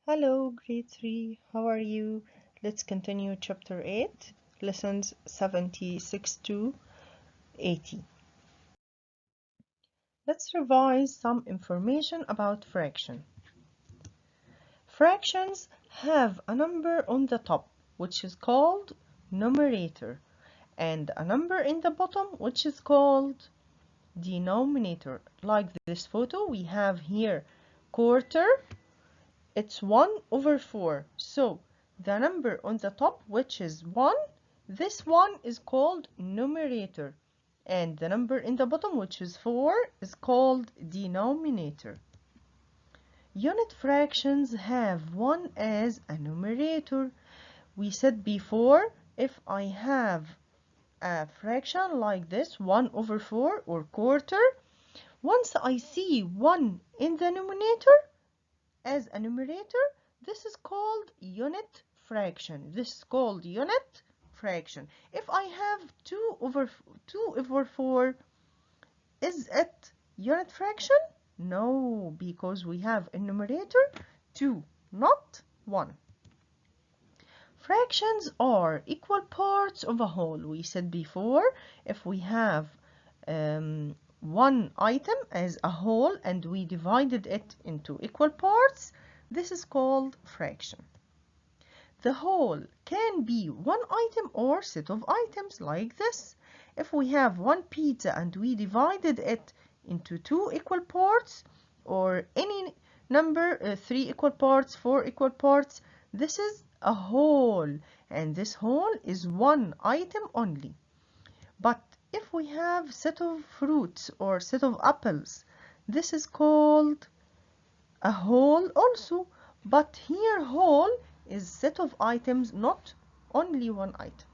Hello, grade 3. How are you? Let's continue chapter 8, lessons 76 to 80. Let's revise some information about fraction. Fractions have a number on the top, which is called numerator, and a number in the bottom, which is called denominator. Like this photo we have here, quarter. It's 1 over 4. So the number on the top, which is 1, this one is called numerator. And the number in the bottom, which is 4, is called denominator. Unit fractions have 1 as a numerator. We said before, if I have a fraction like this, 1 over 4 or quarter, once I see 1 in the numerator, as a numerator, this is called unit fraction. This is called unit fraction. If I have 2 over 4, is it unit fraction? No, because we have a numerator 2, not 1. Fractions are equal parts of a whole. We said before, if we have one item as a whole and we divided it into equal parts, this is called fraction. The whole can be one item or set of items like this. If we have one pizza and we divided it into 2 equal parts, or any number, 3 equal parts, 4 equal parts, this is a whole, and this whole is one item only. But if we have set of fruits or set of apples, this is called a whole also, but here whole is set of items, not only one item.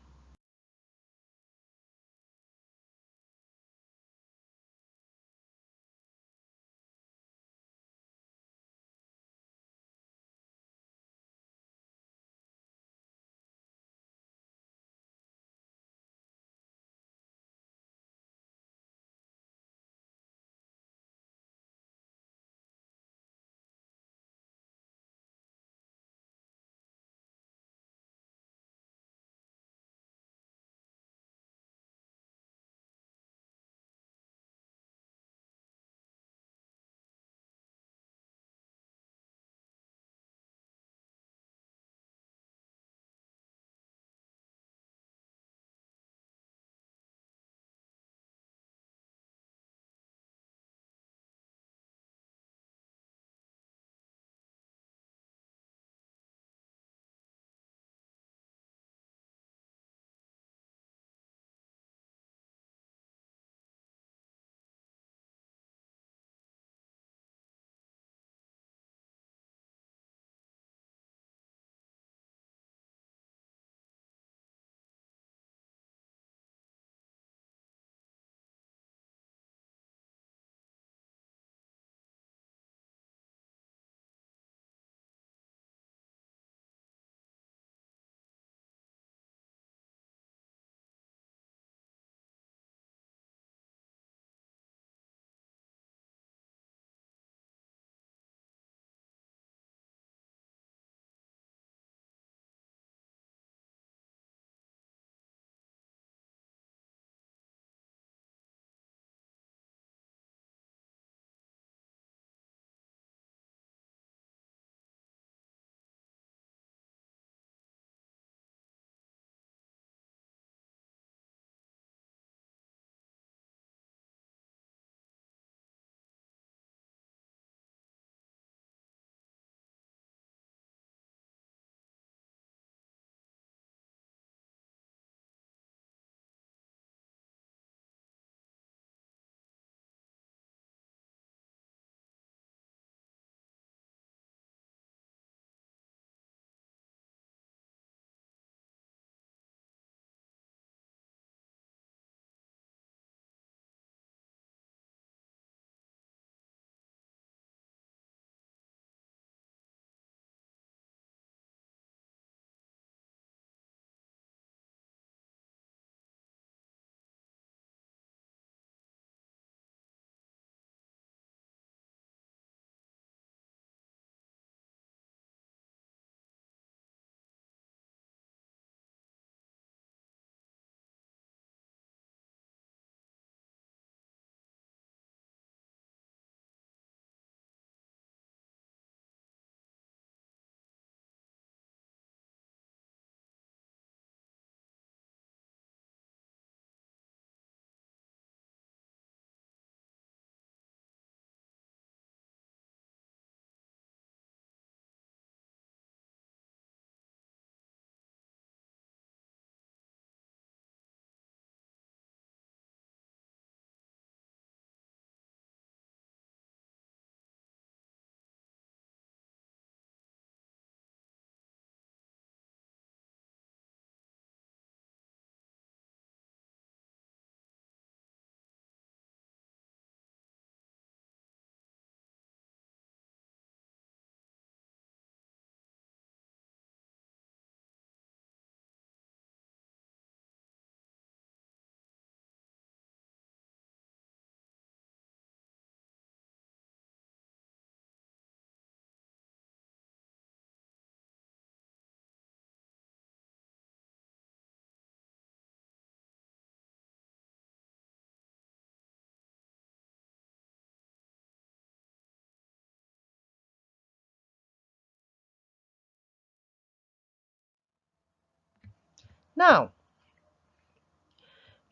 Now,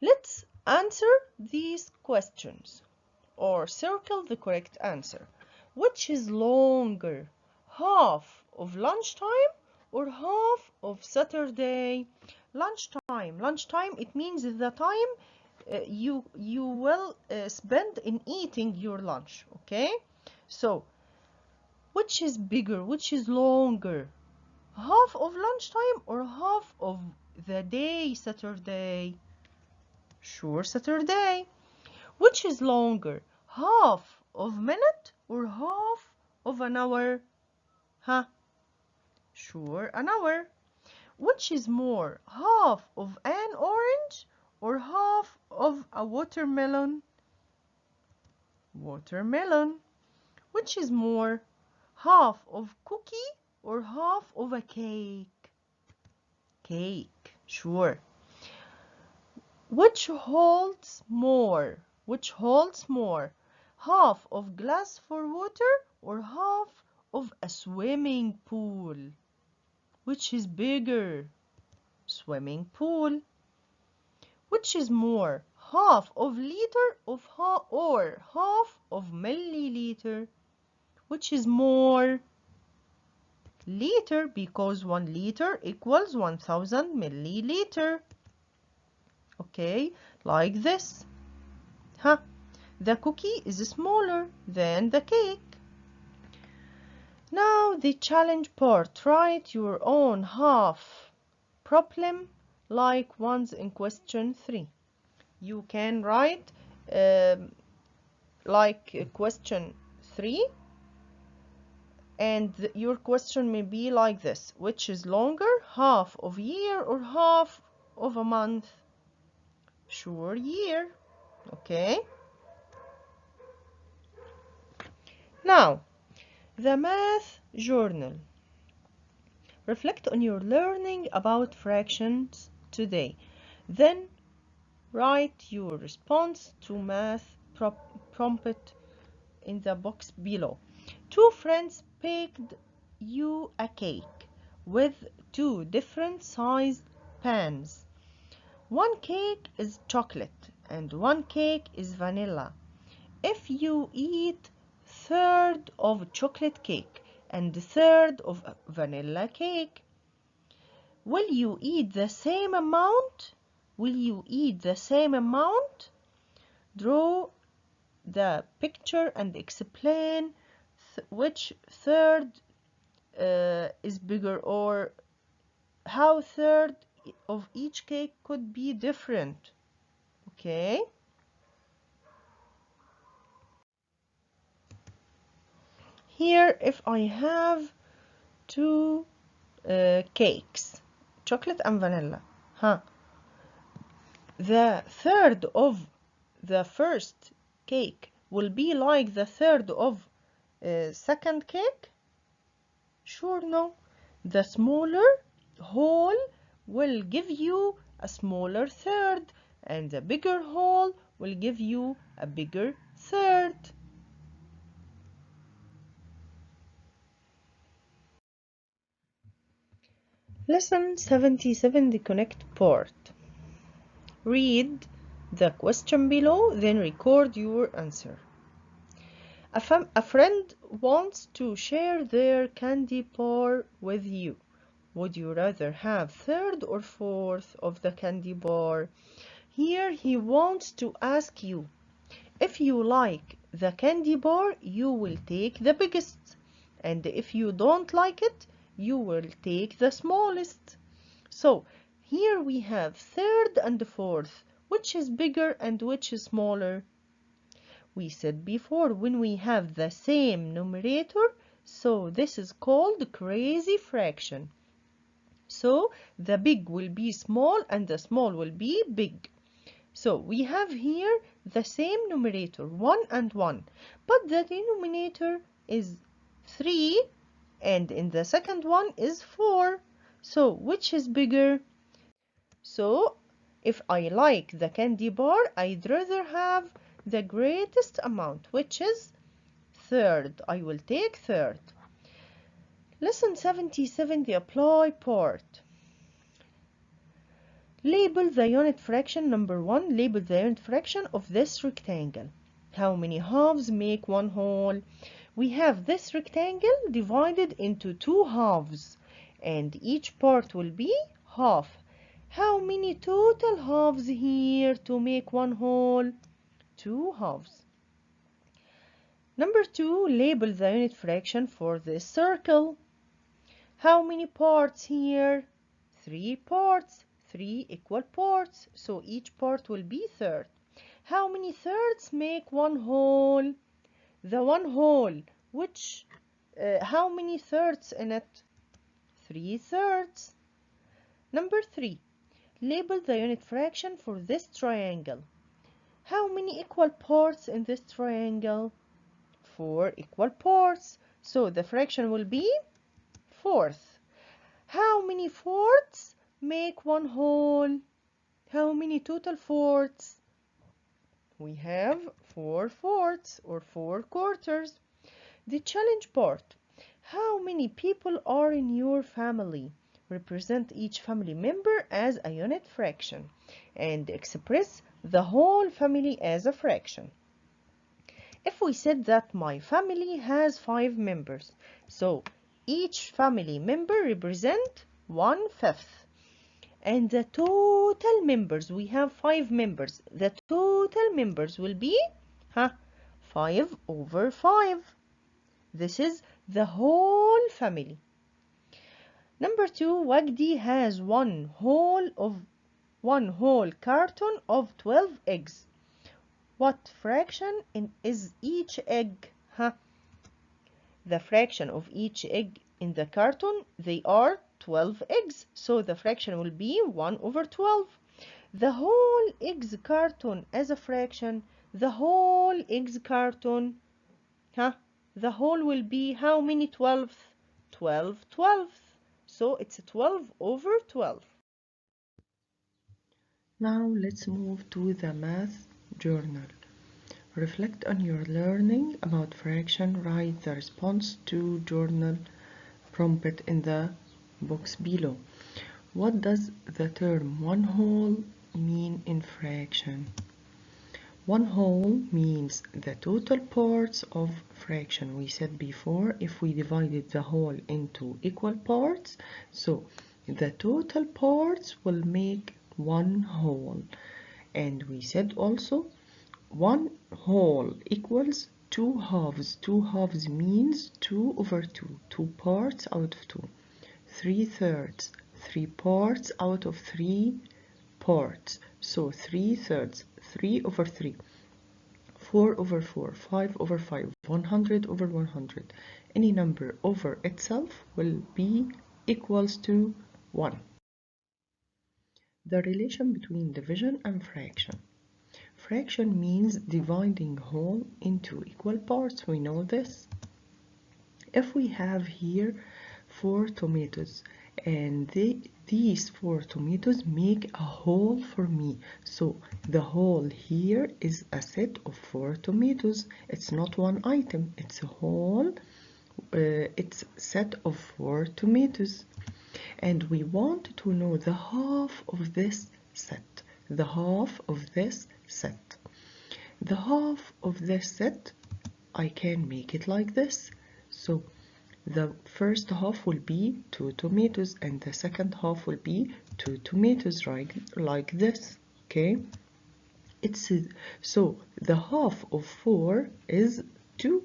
let's answer these questions or circle the correct answer. Which is longer, half of lunchtime or half of Saturday? Lunchtime. Lunchtime, it means the time you will spend in eating your lunch, okay? So, which is bigger, which is longer? Half of lunchtime or half of the day Saturday? Sure, Saturday. Which is longer, half of minute or half of an hour? Huh? Sure, an hour. Which is more, half of an orange or half of a watermelon? Watermelon. Which is more, half of cookie or half of a cake? Cake, sure. Which holds more? Which holds more? Half of glass for water or half of a swimming pool? Which is bigger? Swimming pool. Which is more? Half of liter or half of milliliter? Which is more? Liter, because 1 liter equals 1000 milliliter. Okay, like this. Huh? The cookie is smaller than the cake. Now the challenge part. Write your own half problem like ones in question 3. You can write like question 3, and your question may be like this. Which is longer, half of year or half of a month? Sure, year. Okay. Now, the math journal. Reflect on your learning about fractions today. Then write your response to math prompt in the box below. 2 friends baked you a cake with 2 different sized pans. One cake is chocolate and one cake is vanilla. If you eat third of chocolate cake and third of vanilla cake, will you eat the same amount? Will you eat the same amount? Draw the picture and explain which third is bigger, or how third of each cake could be different. Okay. Here, if I have 2 cakes, chocolate and vanilla, the third of the first cake will be like the third of second cake? Sure, no. The smaller whole will give you a smaller third, and the bigger whole will give you a bigger third. Lesson 77, the connect part. Read the question below, then record your answer. A friend wants to share their candy bar with you. Would you rather have third or fourth of the candy bar? Here he wants to ask you, if you like the candy bar, you will take the biggest, and if you don't like it, you will take the smallest. So here we have third and fourth. Which is bigger and which is smaller? We said before, when we have the same numerator, so this is called crazy fraction. So the big will be small and the small will be big. So we have here the same numerator, 1 and 1, but the denominator is 3 and in the second one is 4. So which is bigger? So if I like the candy bar, I'd rather have the greatest amount, which is third. I will take third. Lesson 77, the apply part. Label the unit fraction. Number 1, label the unit fraction of this rectangle. How many halves make one whole? We have this rectangle divided into 2 halves, and each part will be half. How many total halves here to make one whole? 2 halves. Number 2, label the unit fraction for this circle. How many parts here? 3 parts, 3 equal parts, so each part will be third. How many thirds make one whole? The one whole, how many thirds in it? 3 thirds. Number 3, label the unit fraction for this triangle. How many equal parts in this triangle? 4 equal parts, so the fraction will be fourth. How many fourths make one whole? How many total fourths? We have 4 fourths or 4 quarters. The challenge part. How many people are in your family? Represent each family member as a unit fraction and express the whole family as a fraction. If we said that my family has 5 members, so each family member represent 1/5. And the total members, we have 5 members. The total members will be 5 over 5. This is the whole family. Number 2, Wagdi has one whole carton of 12 eggs. What fraction is each egg? The fraction of each egg in the carton, they are 12 eggs. So the fraction will be 1 over 12. The whole eggs carton as a fraction, the whole eggs carton, the whole will be how many 12th? 12 12th. So it's 12 over 12. Now let's move to the math journal. Reflect on your learning about fraction. Write the response to journal prompt in the box below. What does the term one whole mean in fraction? One whole means the total parts of fraction. We said before, if we divided the whole into equal parts, so the total parts will make one whole. And we said also, one whole equals 2 halves. 2 halves means 2 over 2, 2 parts out of 2. 3 thirds, 3 parts out of 3 parts. So 3 thirds, 3 over 3, 4 over 4, 5 over 5, 100 over 100. Any number over itself will be equals to 1. The relation between division and fraction. Fraction means dividing whole into equal parts. We know this. If we have here 4 tomatoes and these 4 tomatoes make a whole for me, so the whole here is a set of 4 tomatoes. It's not one item, it's a whole, it's a set of 4 tomatoes, and we want to know the half of this set. The half of this set. The half of this set, I can make it like this. So the first half will be 2 tomatoes and the second half will be 2 tomatoes, right? Like this, okay? So the half of 4 is 2.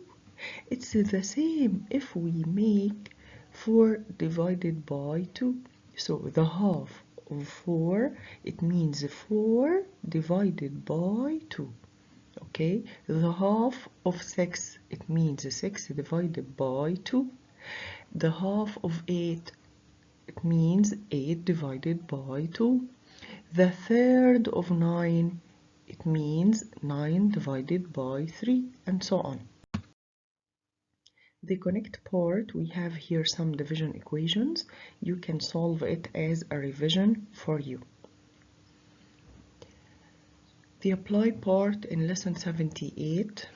It's the same if we make 4 divided by 2. So the half of 4, it means 4 divided by 2. Okay, the half of 6, it means 6 divided by 2. The half of 8, it means 8 divided by 2. The third of 9, it means 9 divided by 3, and so on. The connect part, we have here some division equations. You can solve it as a revision for you. The apply part in lesson 78.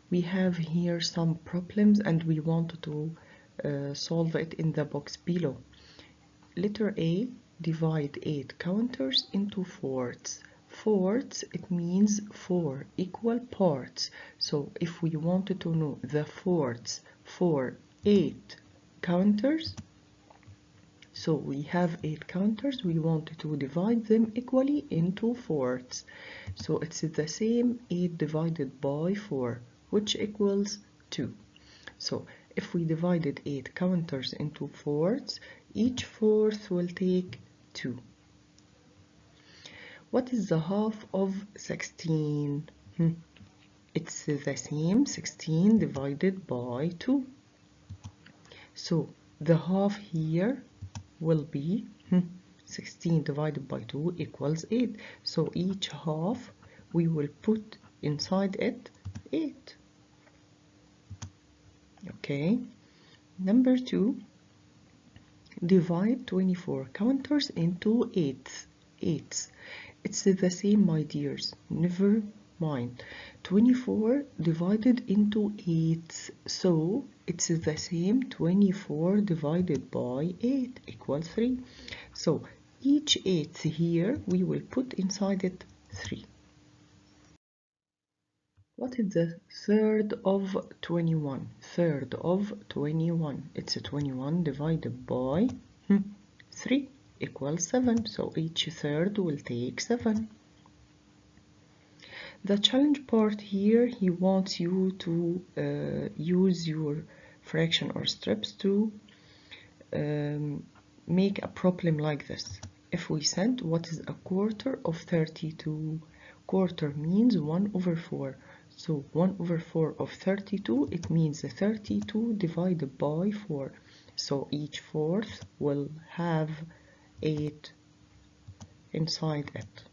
We have here some problems and we want to solve it in the box below. Letter A, divide 8 counters into fourths. Fourths, it means 4 equal parts. So if we wanted to know the fourths for 8 counters, so we have 8 counters, we want to divide them equally into fourths. So it's the same 8 divided by 4, which equals 2. So if we divided 8 counters into fourths, each fourth will take 2. What is the half of 16? It's the same, 16 divided by 2. So the half here will be 16 divided by 2 equals 8. So each half we will put inside it 8. Okay. Number 2, divide 24 counters into eighths. It's the same, my dears, never mind. 24 divided into eighths, so it's the same, 24 divided by 8 equals 3. So each eighth here we will put inside it 3. What is the third of 21? Third of 21. It's 21 divided by 3 equals 7. So each third will take 7. The challenge part here, he wants you to use your fraction or strips to make a problem like this. If we said what is a quarter of 32? Quarter means 1 over 4. So 1 over 4 of 32, it means 32 divided by 4. So each fourth will have 8 inside it.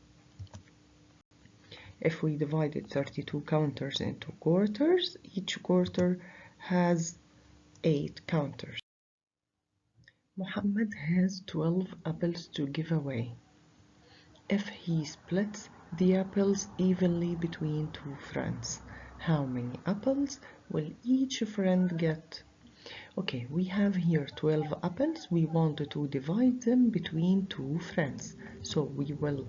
If we divided 32 counters into quarters, each quarter has 8 counters. Muhammad has 12 apples to give away. If he splits the apples evenly between 2 friends, how many apples will each friend get? Okay, we have here 12 apples. We want to divide them between 2 friends. So we will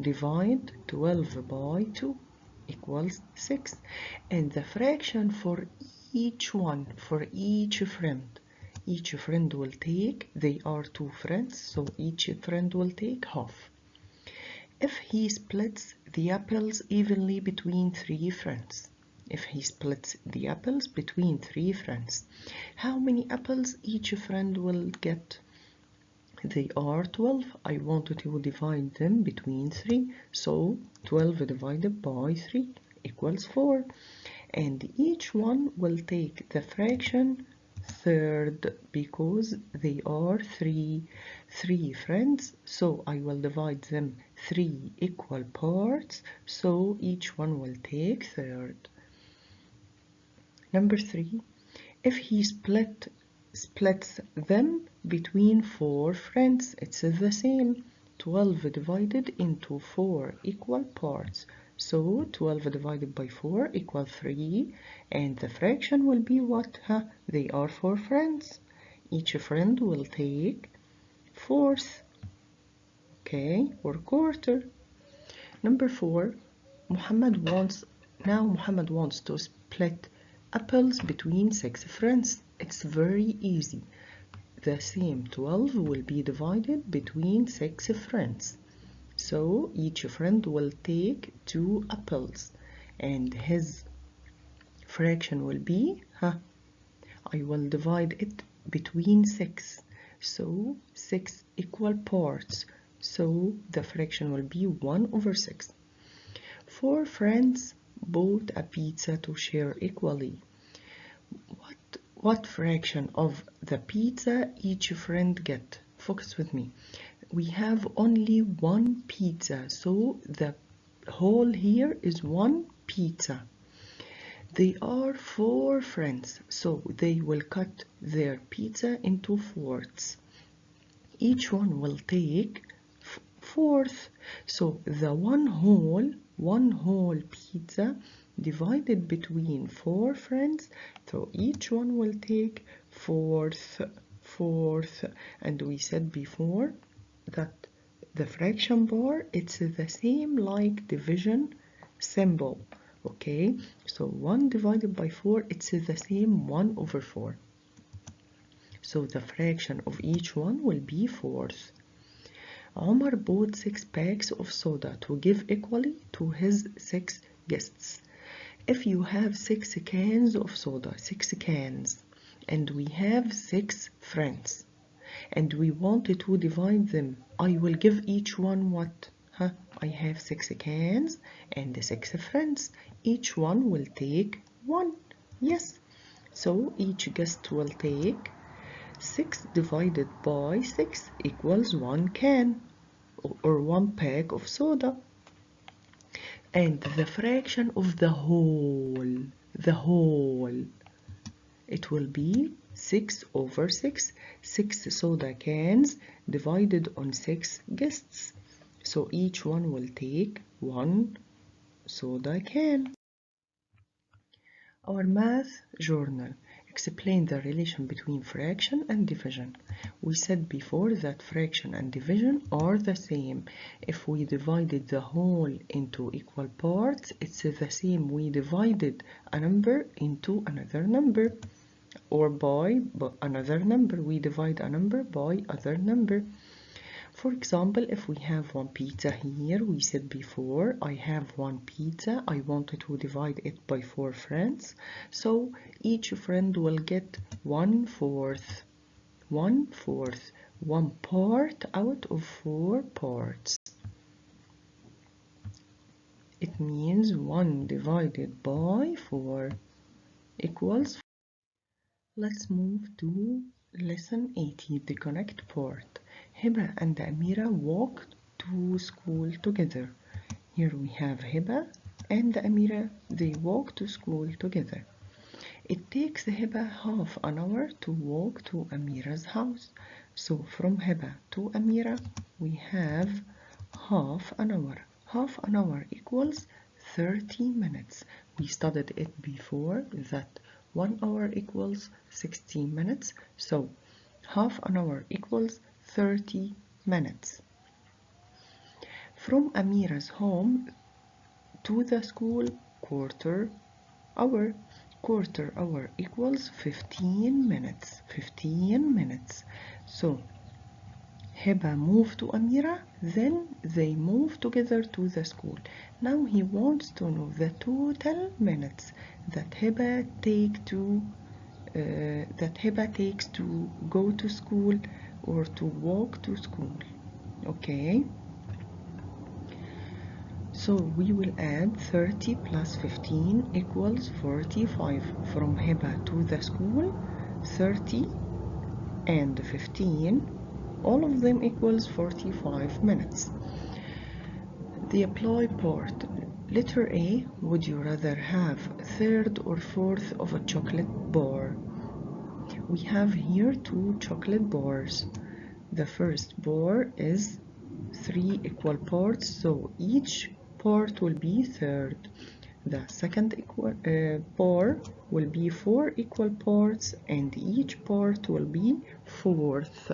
divide 12 by 2 equals 6. And the fraction for each one, for each friend will take, they are 2 friends, so each friend will take half. If he splits the apples evenly between 3 friends, if he splits the apples between 3 friends, how many apples each friend will get? They are 12. I wanted to divide them between 3. So 12 divided by 3 equals 4. And each one will take the fraction third because they are 3 friends. So I will divide them 3 equal parts. So each one will take third. Number 3, if he splits them between 4 friends, it's the same. 12 divided into 4 equal parts. So 12 divided by 4 equals 3, and the fraction will be what? They are 4 friends. Each friend will take fourth, okay, or quarter. Number 4, Muhammad wants to split apples between 6 friends. It's very easy. The same 12 will be divided between 6 friends. So each friend will take 2 apples and his fraction will be, I will divide it between 6. So 6 equal parts. So the fraction will be 1 over 6. 4 friends bought a pizza to share equally. What fraction of the pizza each friend get? Focus with me. We have only one pizza, so the whole here is one pizza. They are 4 friends, so they will cut their pizza into fourths. Each one will take fourth. So the one whole pizza divided between 4 friends, so each one will take fourth. And we said before, that the fraction bar, it's the same like division symbol. Okay, so 1 divided by 4, it's the same 1 over 4. So the fraction of each one will be fourth. Omar bought 6 packs of soda to give equally to his 6 guests. If you have 6 cans of soda, 6 cans, and we have 6 friends, and we wanted to divide them, I will give each one what? I have 6 cans and 6 friends. Each one will take 1. Yes. So each guest will take 6 divided by 6 equals 1 can or 1 pack of soda. And the fraction of the whole, it will be 6 over 6. 6 soda cans divided on 6 guests. So each one will take 1 soda can. Our math journal. Explain the relation between fraction and division. We said before that fraction and division are the same. If we divided the whole into equal parts, it's the same. We divided a number into another number, or by another number. We divide a number by other number. For example, if we have 1 pizza here, we said before, I have 1 pizza, I wanted to divide it by 4 friends, so each friend will get 1/4, 1/4, 1 part out of 4 parts. It means 1 divided by 4 equals. Let's move to lesson 80, the connect part. Hiba and Amira walked to school together. Here we have Hiba and Amira, they walk to school together. It takes Hiba half an hour to walk to Amira's house. So from Hiba to Amira, we have half an hour. Half an hour equals 30 minutes. We studied it before that 1 hour equals 60 minutes. So half an hour equals 30 minutes. From Amira's home to the school, quarter hour. Quarter hour equals 15 minutes. 15 minutes. So Hiba moved to Amira, then they moved together to the school. Now he wants to know the total minutes that Hiba takes to go to school or to walk to school. Okay. So we will add 30 plus 15 equals 45. From Hiba to the school, 30 and 15, all of them equals 45 minutes. The apply part. Letter A, would you rather have third or fourth of a chocolate bar? We have here 2 chocolate bars. The first bar is 3 equal parts, so each part will be third. The second bar will be 4 equal parts, and each part will be fourth.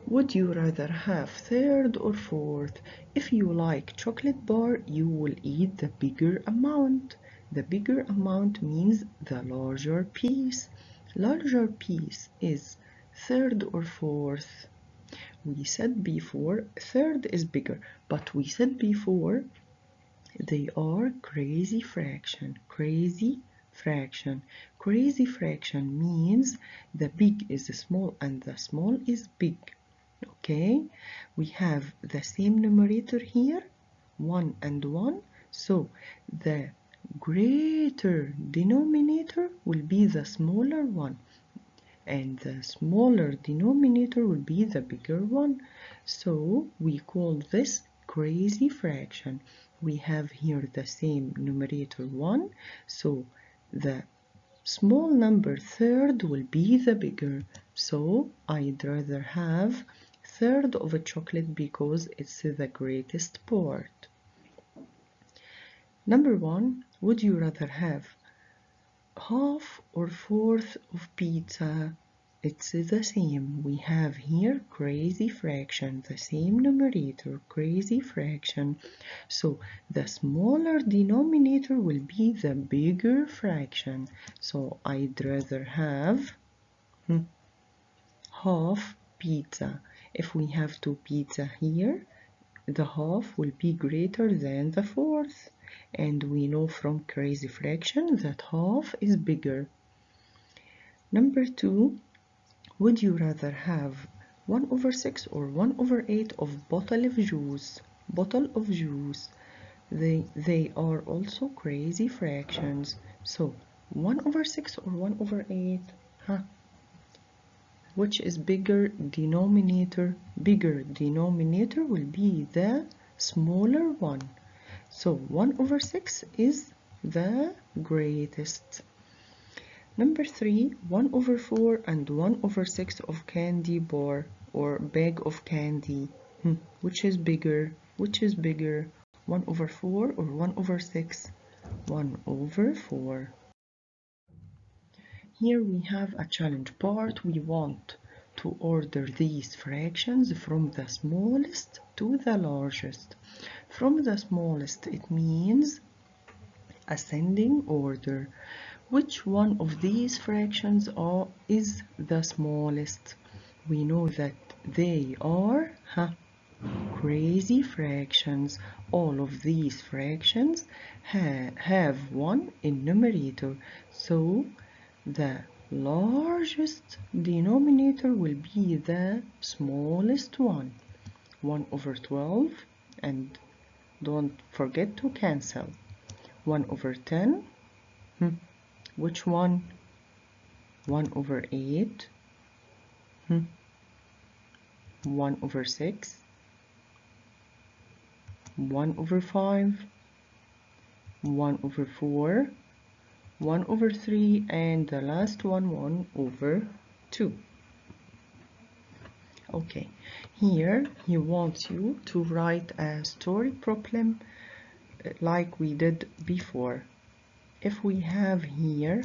Would you rather have third or fourth? If you like chocolate bar, you will eat the bigger amount. The bigger amount means the larger piece. Larger piece is third or fourth. We said before third is bigger, but we said before they are crazy fraction. Crazy fraction. Crazy fraction means the big is small and the small is big. Okay, we have the same numerator here, 1 and 1, so the greater denominator will be the smaller one, and the smaller denominator will be the bigger one. So we call this crazy fraction. We have here the same numerator 1, so the small number third will be the bigger. So I'd rather have third of a chocolate because it's the greatest part. Number 1, would you rather have half or fourth of pizza? it's the same. We have here crazy fraction, the same numerator, crazy fraction. So the smaller denominator will be the bigger fraction. So I'd rather have half pizza. If we have two pizza here, the half will be greater than the fourth. And we know from crazy fraction that half is bigger. Number 2, would you rather have 1 over 6 or 1 over 8 of bottle of juice? Bottle of juice. They are also crazy fractions. So 1 over 6 or 1 over 8? Which is bigger denominator? Bigger denominator will be the smaller one. So 1 over 6 is the greatest. Number 3, 1 over 4 and 1 over 6 of candy bar or bag of candy. Which is bigger? Which is bigger? 1 over 4 or 1 over 6? 1 over 4. Here we have a challenge part. We want to order these fractions from the smallest to the largest. From the smallest, it means ascending order. Which one of these fractions is the smallest? We know that they are crazy fractions. All of these fractions have 1 in numerator, so the largest denominator will be the smallest one. 1 over 12, and don't forget to cancel. 1 over 10, which one? 1 over 8, 1 over 6, 1 over 5, 1 over 4, 1 over 3, and the last one, 1 over 2. Okay, here he wants you to write a story problem like we did before. If we have here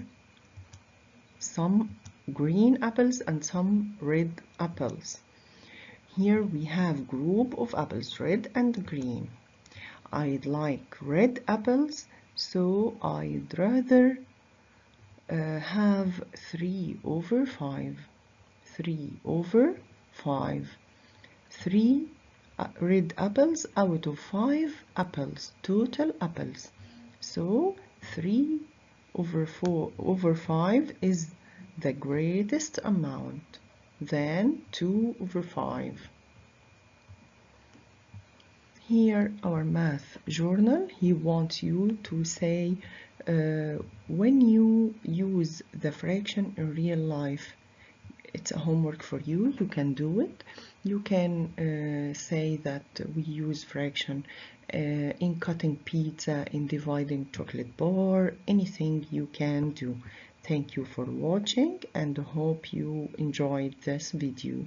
some green apples and some red apples, here we have group of apples, red and green. I'd like red apples, so I'd rather have 3 over 5. 3 over 5. 3 red apples out of 5 apples, total apples. So 3 over 4 over 5 is the greatest amount, then 2 over 5. Here our math journal, he wants you to say when you use the fraction in real life. It's a homework for you. You can do it. You can say that we use fraction in cutting pizza, in dividing chocolate bar, anything you can do. Thank you for watching and hope you enjoyed this video.